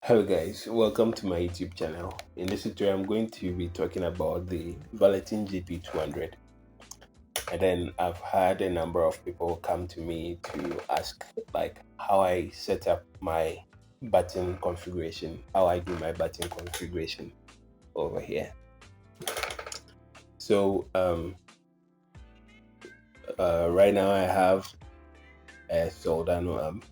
Hello guys, welcome to my YouTube channel. In this tutorial I'm going to be talking about the Valeton GP200, and then I've had a number of people come to me to ask how I set up my button configuration, how I do my button configuration over here. So right now I have a Soldano amp.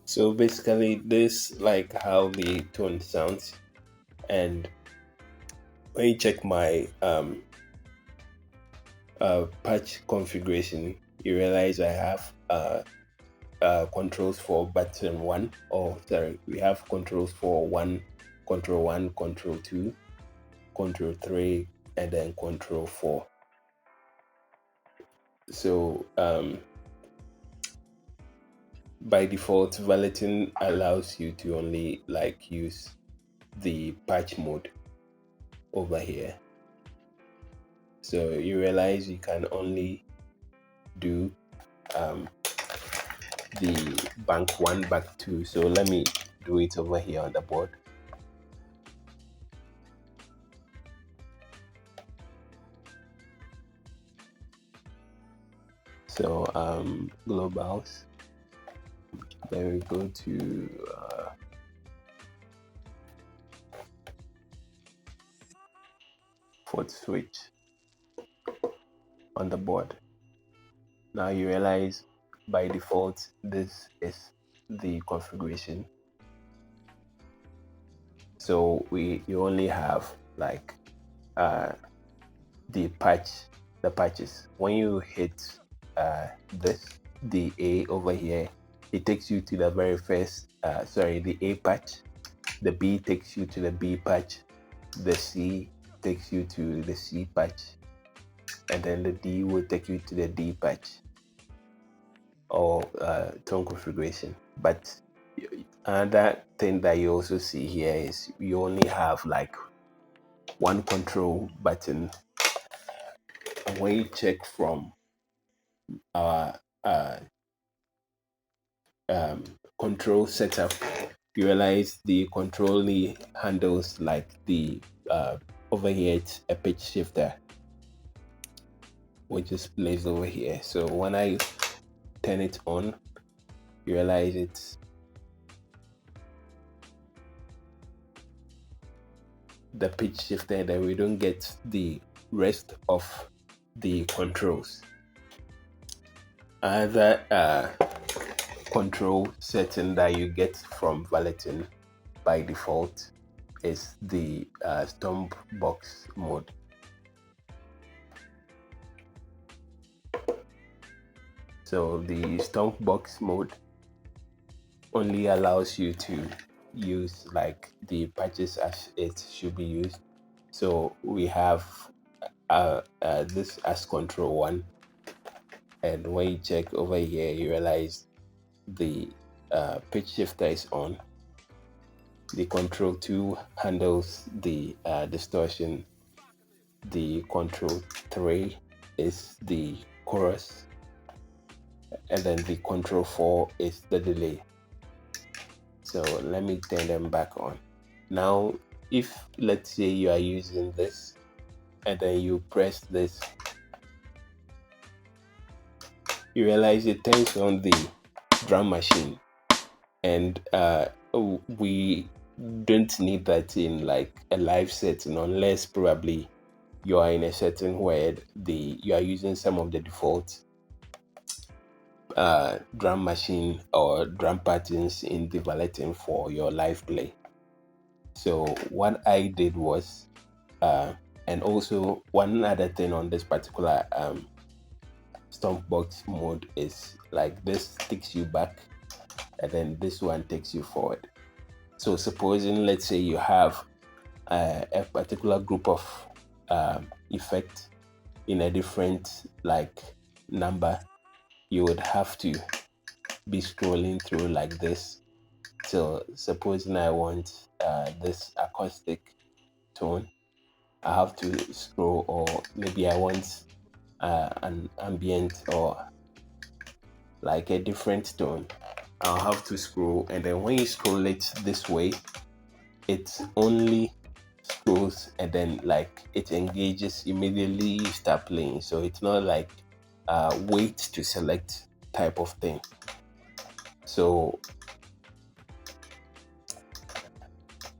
So basically this how the tone sounds, and when you check my patch configuration, you realize I have controls for button 1, or sorry, we have controls for control 1, control 2, control 3, and then control 4. So by default, Valeton allows you to only use the patch mode over here. So you realize you can only do the bank 1, bank 2. So let me do it over here on the board. So globals, then we go to Footswitch on the board. Now you realize by default this is the configuration. So you only have the patches. When you hit the A over here, it takes you to the very first the A patch. The B takes you to the B patch. The C takes you to the C patch, and then the D will take you to the D patch, or tone configuration. But another thing that you also see here is you only have one control button. And when you check from our control setup, you realize the control only handles the over here it's a pitch shifter, which is placed over here. So when I turn it on, you realize it's the pitch shifter, that we don't get the rest of the controls. Another control setting that you get from Valeton by default is the Stompbox Mode. So the Stompbox Mode only allows you to use the patches as it should be used. So we have this as control 1, and when you check over here, you realize the pitch shifter is on. The control 2 handles the distortion. The control 3 is the chorus, and then the control 4 is the delay. So let me turn them back on. Now if let's say you are using this and then you press this, you realize it turns on the drum machine, and we don't need that in a live setting, unless probably you are in a setting where you are using some of the default drum machine or drum patterns in the Valeton for your live play. So what I did was and also one other thing on this particular Stompbox mode is like this takes you back, and then this one takes you forward. So supposing, let's say you have a particular group of effect in a different like number, you would have to be scrolling through like this. So supposing I want this acoustic tone, I have to scroll, or maybe I want an ambient or like a different tone, I'll have to scroll. And then when you scroll it this way, it only scrolls and then like it engages immediately, you start playing. So it's not like wait to select type of thing. So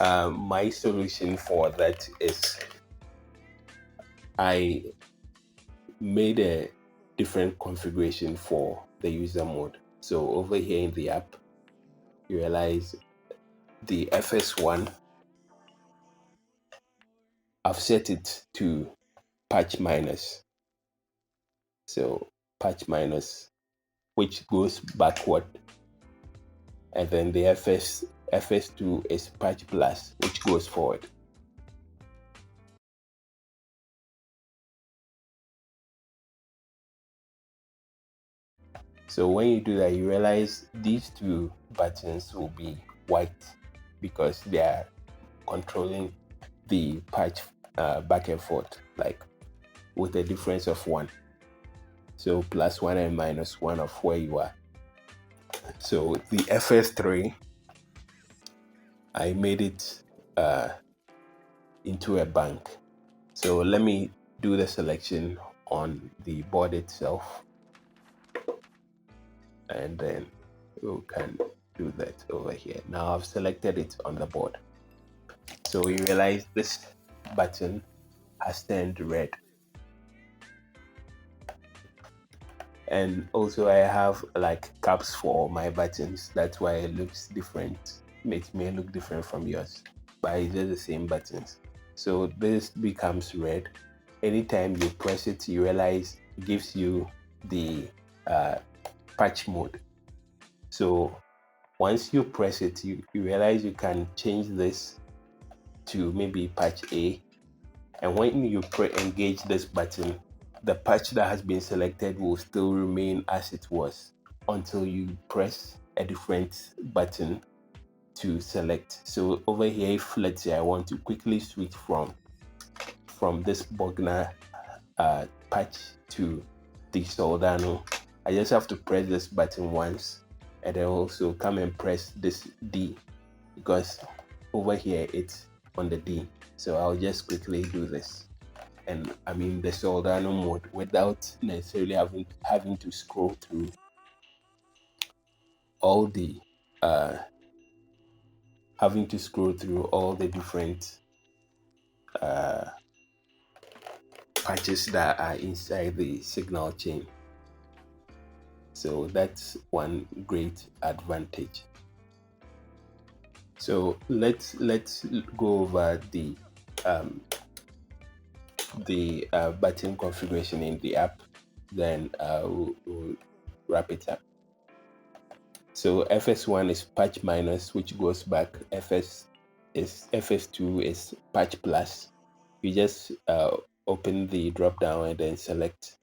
my solution for that is I made a different configuration for the user mode. So over here in the app, you realize the FS1, I've set it to patch minus. So patch minus, which goes backward, and then the FS2 is patch plus, which goes forward. So when you do that, you realize these two buttons will be white because they are controlling the patch back and forth, like with a difference of 1. So +1 and -1 of where you are. So the FS3, I made it into a bank. So let me do the selection on the board itself, and then we can do that over here. Now I've selected it on the board. So you realize this button has turned red. And also I have like caps for my buttons. That's why it looks different. It may look different from yours, but it's just the same buttons. So this becomes red. Anytime you press it, you realize it gives you the patch mode. So once you press it, you realize you can change this to maybe patch A. And when you engage this button, the patch that has been selected will still remain as it was until you press a different button to select. So over here, if let's say I want to quickly switch from this Bogner patch to the Soldano, I just have to press this button once, and then also come and press this D, because over here it's on the D. So I'll just quickly do this, and I'm in the Soldano mode without necessarily having to scroll through all the different patches that are inside the signal chain. So that's one great advantage. So let's go over the button configuration in the app, then we'll wrap it up. So FS1 is patch minus, which goes back. FS2 is patch plus. You just open the drop down and then select.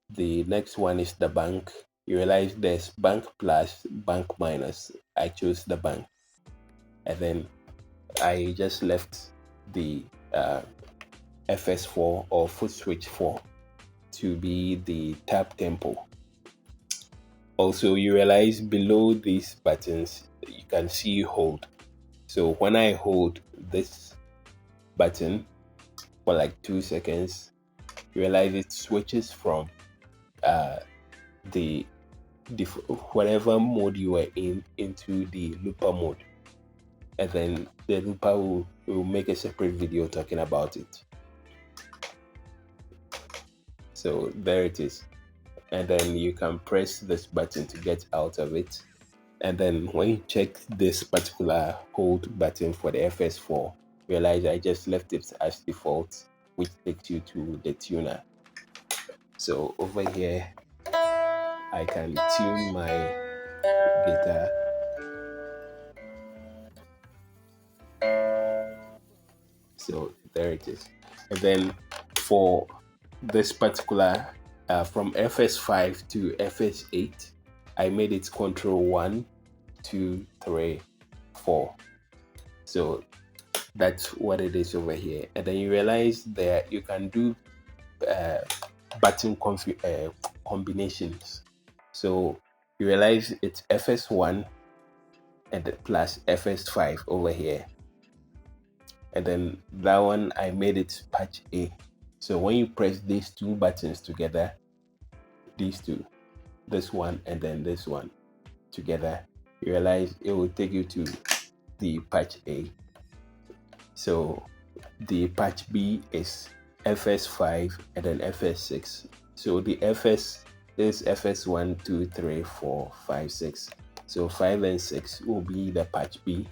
The next one is the bank. You realize there's bank plus, bank minus. I chose the bank, and then I just left the FS4 or Footswitch 4 to be the tap tempo. Also, you realize below these buttons you can see hold. So when I hold this button for like 2 seconds, you realize it switches from the whatever mode you are in into the looper mode, and then the looper will make a separate video talking about it. So there it is, and then you can press this button to get out of it. And then when you check this particular hold button for the FS4, realize I just left it as default, which takes you to the tuner. So over here, I can tune my guitar. So there it is. And then for this particular, from FS5 to FS8, I made it control 1, 2, 3, 4. So that's what it is over here. And then you realize that you can do button combinations. So you realize it's FS1 and plus FS5 over here. And then that one, I made it patch A. So when you press these two buttons together, these two, this one and then this one together, you realize it will take you to the patch A. So the patch B is FS5 and then FS6. So the FS is FS1, 2, 3, 4, 5, 6. So 5 and 6 will be the patch B.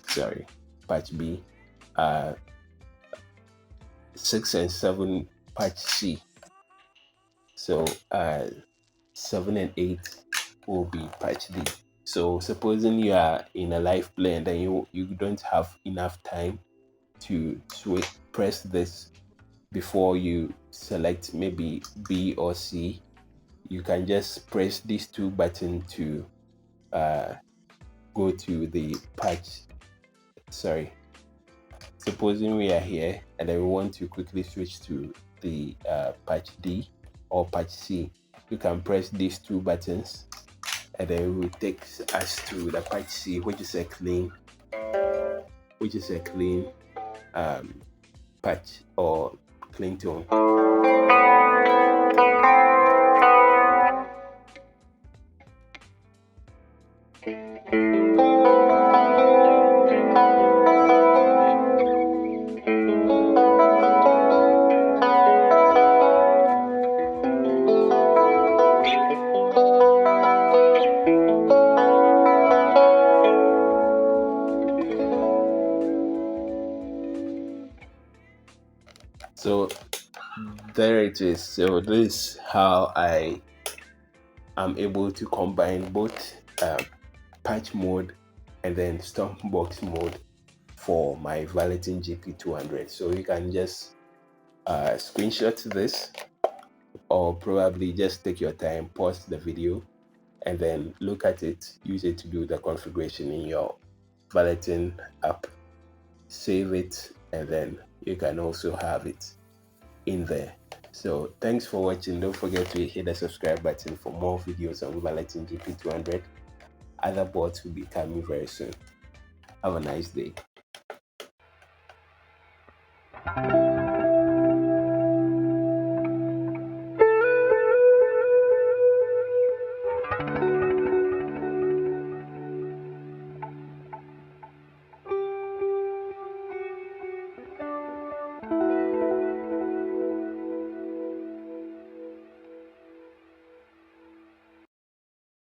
Sorry, patch B. 6 and 7 patch C. So 7 and 8 will be patch D. So supposing you are in a live play and then you don't have enough time to press this before you select maybe B or C, you can just press these two buttons to go to the patch. Sorry, supposing we are here and then we want to quickly switch to the patch D or patch C, you can press these two buttons and then it will take us to the patch C, which is a clean patch or clean tone. So there it is. So this is how I am able to combine both patch mode and then Stompbox mode for my Valeton GP200. So you can just screenshot this, or probably just take your time, pause the video, and then look at it, use it to do the configuration in your Valeton app, save it, and then you can also have it in there. So thanks for watching. Don't forget to hit the subscribe button for more videos on Valeton GP200. Other boards will be coming very soon. Have a nice day.